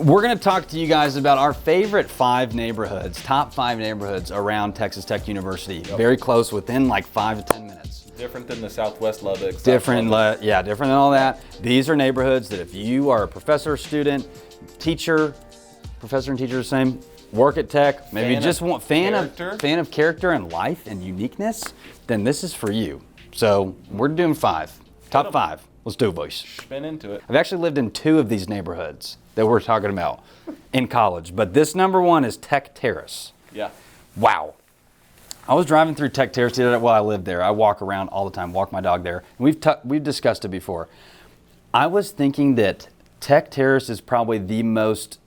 We're going to talk to you guys about our favorite 5 neighborhoods, top 5 neighborhoods around Texas Tech University. Yep. Very close, within like 5 to 10 minutes. Different than the Southwest Lubbock. Different than all that. These are neighborhoods that if you are a professor, student, teacher, professor and teacher the same, work at Tech, maybe just want fan of character and life and uniqueness, then this is for you. So we're doing 5, top 5. Let's do it, boys. Spin into it. I've actually lived in 2 of these neighborhoods that we're talking about in college, but this number 1 is Tech Terrace. Yeah. Wow. I was driving through Tech Terrace the other day. Well, I live there. I walk around all the time, walk my dog there. And we've discussed it before. I was thinking that Tech Terrace is probably the most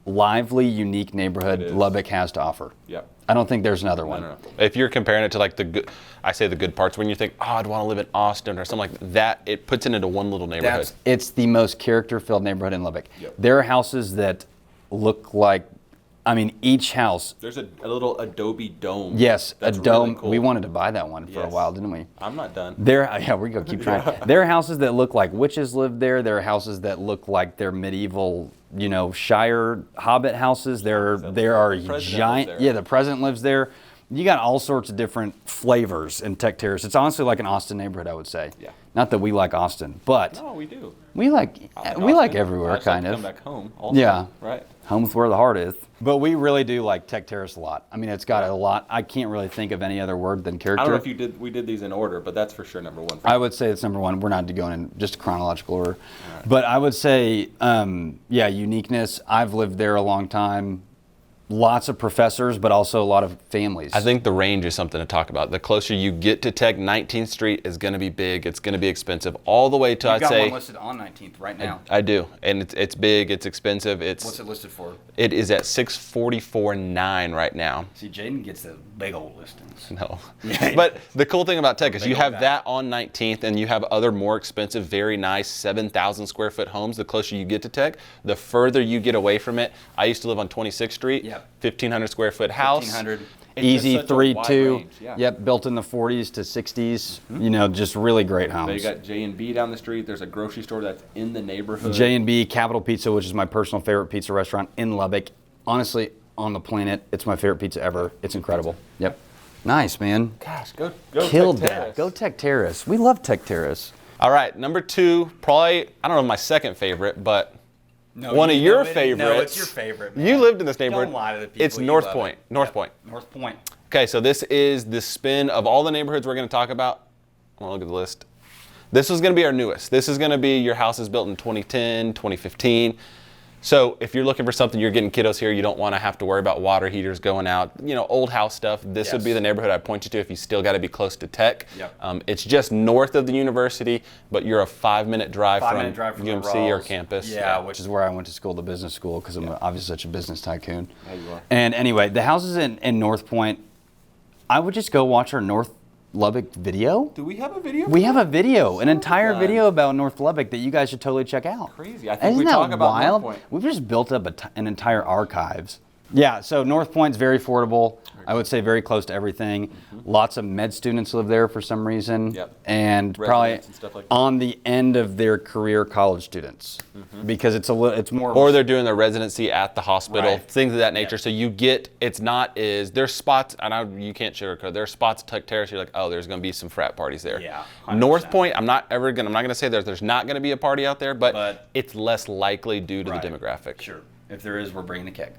lively, unique neighborhood Lubbock has to offer. Yep. I don't think there's another one. No. If you're comparing it to like the good, I say the good parts, when you think, oh, I'd want to live in Austin or something like that, it puts it into one little neighborhood. It's the most character-filled neighborhood in Lubbock. Yep. There are houses that look like, I mean, each house. There's a little adobe dome. Yes, a dome. Really cool. We wanted to buy that one for a while, didn't we? I'm not done. Yeah, we're going to keep trying. There are houses that look like witches live there. There are houses that look like they're medieval, Shire Hobbit houses. There are giant. Yeah, the president lives there. You got all sorts of different flavors in Tech Terrace. It's honestly like an Austin neighborhood, I would say. Yeah. Not that we like Austin, but no, we do. We like everywhere, kind of. Come back home. Also, yeah. Right. Home's where the heart is. But we really do like Tech Terrace a lot. I mean, it's got a lot. I can't really think of any other word than character. I don't know if we did these in order, but that's for sure number 1. I would say it's number 1. We're not going in just chronological order. Right. But I would say, uniqueness. I've lived there a long time. Lots of professors, but also a lot of families. I think the range is something to talk about. The closer you get to Tech, 19th Street is going to be big. It's going to be expensive. All the way to, You've got one listed on 19th right now. I do, and it's big. It's expensive. What's it listed for? It is at $644,900 right now. See, Jaden gets the big old listings. No, but the cool thing about Tech is you have that on 19th, and you have other more expensive, very nice 7,000 square foot homes. The closer you get to Tech, the further you get away from it. I used to live on 26th Street. Yep. 1,500 square foot house. 1,500. Easy 3-2. Yeah. Yep, built in the 40s to 60s. Mm-hmm. Just really great homes. They got J&B down the street. There's a grocery store that's in the neighborhood. J&B, Capital Pizza, which is my personal favorite pizza restaurant in Lubbock. Honestly, on the planet, it's my favorite pizza ever. It's incredible. Yep. Nice, man. Gosh, go Killed Tech that. Terrace. Go Tech Terrace. We love Tech Terrace. All right, number 2, probably, I don't know my second favorite, but one of your favorites. No, it's your favorite, man. You lived in this neighborhood. Don't lie to the people. It's North Point. North Point. North Point. Okay, so this is the spin of all the neighborhoods we're going to talk about. I want to look at the list. This is going to be our newest. This is going to be your house is built in 2010, 2015. So if you're looking for something, you're getting kiddos here, you don't want to have to worry about water heaters going out, old house stuff. This would be the neighborhood I'd point you to if you still got to be close to Tech. Yep. It's just north of the university, but you're a 5-minute drive from UMC or campus. Yeah, which is where I went to school, the business school, because I'm obviously such a business tycoon. Yeah, you are. And anyway, the houses in North Point, I would just go watch our North Lubbock video. Do we have a video? We have a video, an entire video about North Lubbock that you guys should totally check out. Crazy. I think we talk about wild? North Point. We've just built up an entire archives. Yeah, so North Point's very affordable. I would say very close to everything. Mm-hmm. Lots of med students live there for some reason. Yep. And probably stuff like that. On the end of their career college students. Mm-hmm. Because it's more... Or they're doing their residency at the hospital, right. Things of that nature. Yeah. So you get, there's spots, and you can't sugarcoat, there's spots at Tech Terrace, you're like, oh, there's going to be some frat parties there. Yeah. 100%. North Point, I'm not going to say there's not going to be a party out there, but it's less likely due to the demographic. Sure. If there is, we're bringing the keg.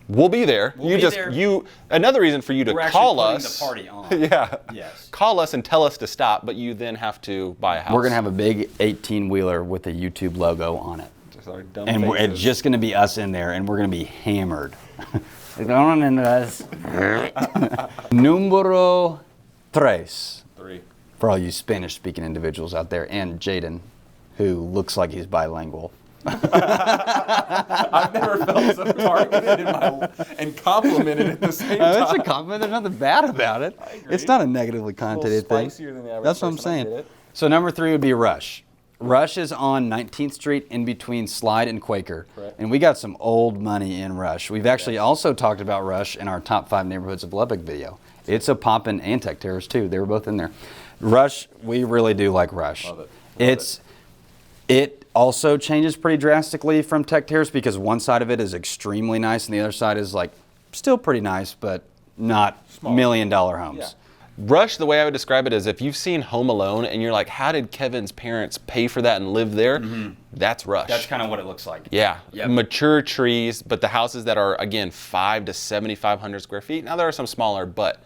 We'll be there. Another reason for you to call us. The party on. Yeah. Yes. Call us and tell us to stop, but you then have to buy a house. We're gonna have a big 18-wheeler with a YouTube logo on it, just our dumb and it's just gonna be us in there, and we're gonna be hammered. Número 3. For all you Spanish-speaking individuals out there, and Jaden, who looks like he's bilingual. I've never felt so targeted and complimented at the same time. It's a compliment. There's nothing bad about it. It's not a negatively connotated thing. Than the That's what I'm saying. So number 3 would be Rush. Rush is on 19th Street in between Slide and Quaker. Correct. And we got some old money in Rush. We've actually also talked about Rush in our top 5 neighborhoods of Lubbock video. It's a poppin' and Tech Terrace too. They were both in there. Rush, we really do like Rush. Love it. also changes pretty drastically from Tech Terrace because one side of it is extremely nice and the other side is like still pretty nice, but not $1 million homes. Yeah. Rush, the way I would describe it is if you've seen Home Alone and you're like, how did Kevin's parents pay for that and live there? That's Rush. That's kind of what it looks like. Yeah. Yep. Mature trees, but the houses that are, again, 5 to 7,500 square feet. Now, there are some smaller, but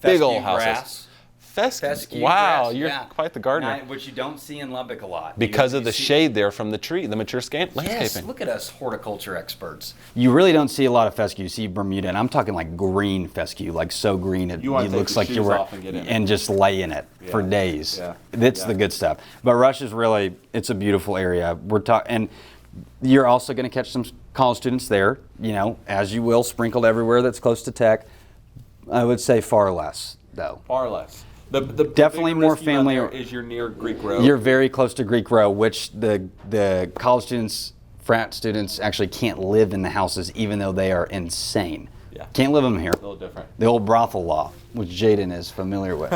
big old houses. Grass. Fescue. Wow, you're quite the gardener. Which you don't see in Lubbock a lot. Because of the shade there from the tree, the mature landscaping. Yes, look at us horticulture experts. You really don't see a lot of fescue. You see Bermuda, and I'm talking like green fescue, like so green it looks like you were and just lay in it for days. Yeah. It's the good stuff. But Rush is really, it's a beautiful area. We're talking, and you're also going to catch some college students there, you know, as you will, sprinkled everywhere that's close to Tech. I would say far less, though. Far less. The definitely more family. Is you're near Greek Road. You're very close to Greek Road, which the college students, frat students, actually can't live in the houses, even though they are insane. Yeah. Can't live them here. A little different. The old brothel law, which Jaden is familiar with.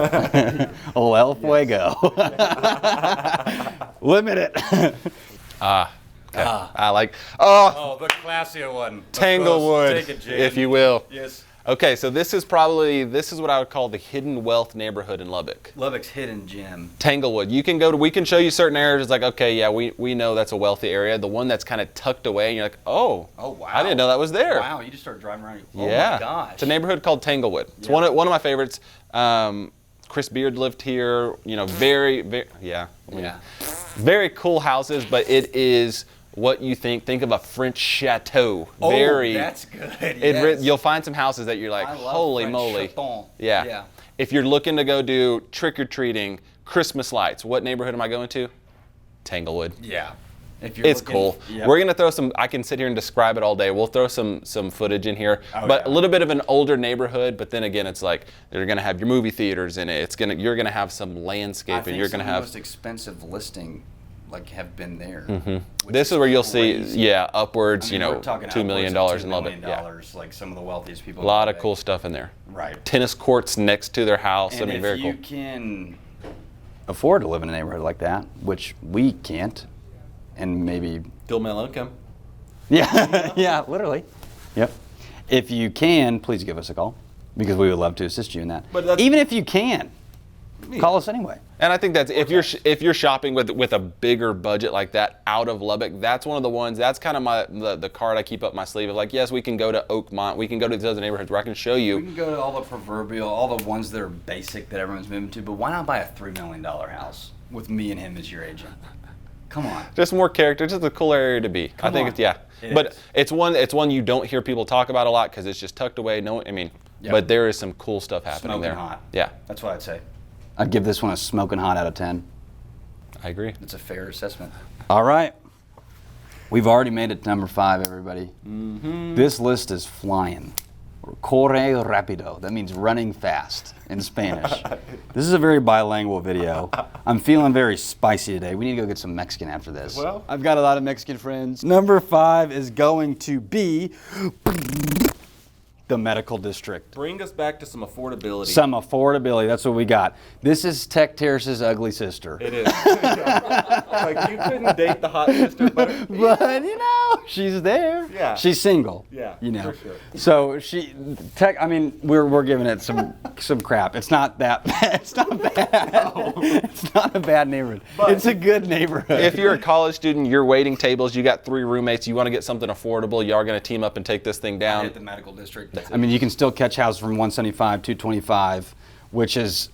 Old El Fuego. Limit it. Okay. I like. The classier one. Tanglewood, Take it, Jaden. if you will. Yes. Okay, so this is what I would call the hidden wealth neighborhood in Lubbock. Lubbock's hidden gem. Tanglewood. You can we can show you certain areas. It's like, okay, yeah, we know that's a wealthy area. The one that's kind of tucked away, and you're like, oh wow, I didn't know that was there. Wow, you just start driving around. Oh yeah. My gosh. It's a neighborhood called Tanglewood. It's one of my favorites. Chris Beard lived here. You know, very cool houses, but it is what you think of a French chateau. Oh, that's good. Yes. You'll find some houses that you're like, holy moly. Yeah. If you're looking to go do trick-or-treating, Christmas lights, what neighborhood am I going to? Tanglewood. Yeah. It's cool. Yep. We're gonna throw some, I can sit here and describe it all day. We'll throw some footage in here, a little bit of an older neighborhood, but then again, it's like, they're gonna have your movie theaters in it. You're gonna have some landscape, and you're gonna have the most expensive listing have been there. This is where you'll see, upwards, $2 million in Lubbock. Like some of the wealthiest people. A lot of cool stuff in there. Right. Tennis courts next to their house. And very cool. If you can afford to live in a neighborhood like that, which we can't, and maybe Bill Malone. Yeah, literally. Yep. If you can, please give us a call because we would love to assist you in that. But even if you can, call us anyway. And I think that's if you're shopping with a bigger budget like that out of Lubbock, that's one of the ones. That's kind of the card I keep up my sleeve of like, yes, we can go to Oakmont, we can go to these other neighborhoods where I can show you. We can go to all the ones that are basic that everyone's moving to. But why not buy a $3 million house with me and him as your agent? Come on. Just more character. Just a cool area to be. It's one you don't hear people talk about a lot because it's just tucked away. But there is some cool stuff happening there. Hot. Yeah. That's what I'd say. I'd give this one a smoking hot out of 10. I agree. It's a fair assessment. All right. We've already made it to number 5, everybody. This list is flying. Corre rápido. That means running fast in Spanish. This is a very bilingual video. I'm feeling very spicy today. We need to go get some Mexican after this. Well, I've got a lot of Mexican friends. Number 5 is going to be the medical district. Bring us back to some affordability. Some affordability. That's what we got. This is Tech Terrace's ugly sister. It is. Like you couldn't date the hot sister, but she's there. Yeah. She's single. Yeah. For sure. So we're giving it some crap. It's not that bad. It's not bad. No. It's not a bad neighborhood. But it's a good neighborhood. If you're a college student, you're waiting tables, you got 3 roommates, you want to get something affordable, you are going to team up and take this thing down. Hit the medical district. You can still catch houses from 175, 225, which is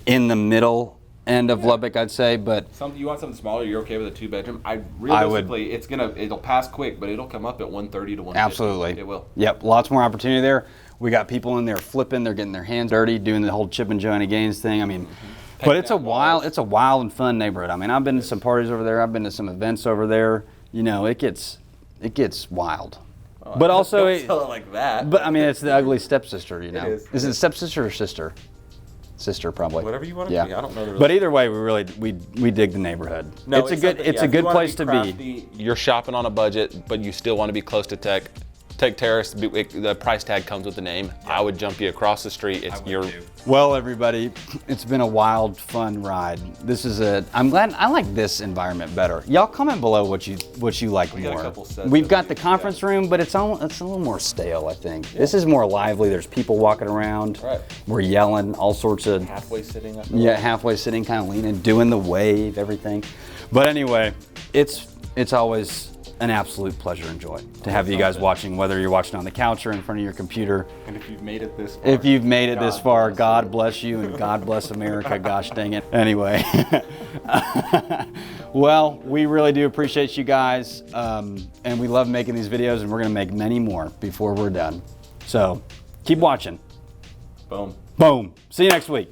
in the middle end of Lubbock, I'd say. But you want something smaller? You're okay with a 2-bedroom? Realistically, it'll pass quick, but it'll come up at 130 to 150. Absolutely, it will. Yep, lots more opportunity there. We got people in there flipping. They're getting their hands dirty, doing the whole Chip and Joanna Gaines thing. But it's a wild and fun neighborhood. I've been to some parties over there. I've been to some events over there. It gets wild. But also, don't tell it like that. But it's the ugly stepsister. It is. Is it stepsister or sister? Sister, probably. Whatever you want to be. I don't know. But either way, we dig the neighborhood. It's a good place to be. You're shopping on a budget, but you still want to be close to Tech. take Terrace. The price tag comes with the name. I would jump you across the street. It's your. Well, everybody, it's been a wild, fun ride. This is I'm glad I like this environment better. Y'all comment below what you like more. Got a couple sets We've got the conference room, but it's a little more stale, I think. This is more lively. There's people walking around. Right. We're yelling, all sorts of. Halfway sitting. Yeah, halfway sitting, kind of leaning, doing the wave, everything. But anyway, it's always an absolute pleasure and joy to have you guys watching, whether you're watching on the couch or in front of your computer. And if you've made it this far. If you've made it this far, God bless you and God bless America, gosh dang it. Anyway, well, we really do appreciate you guys, and we love making these videos, and we're gonna make many more before we're done. So keep watching. Boom. Boom. See you next week.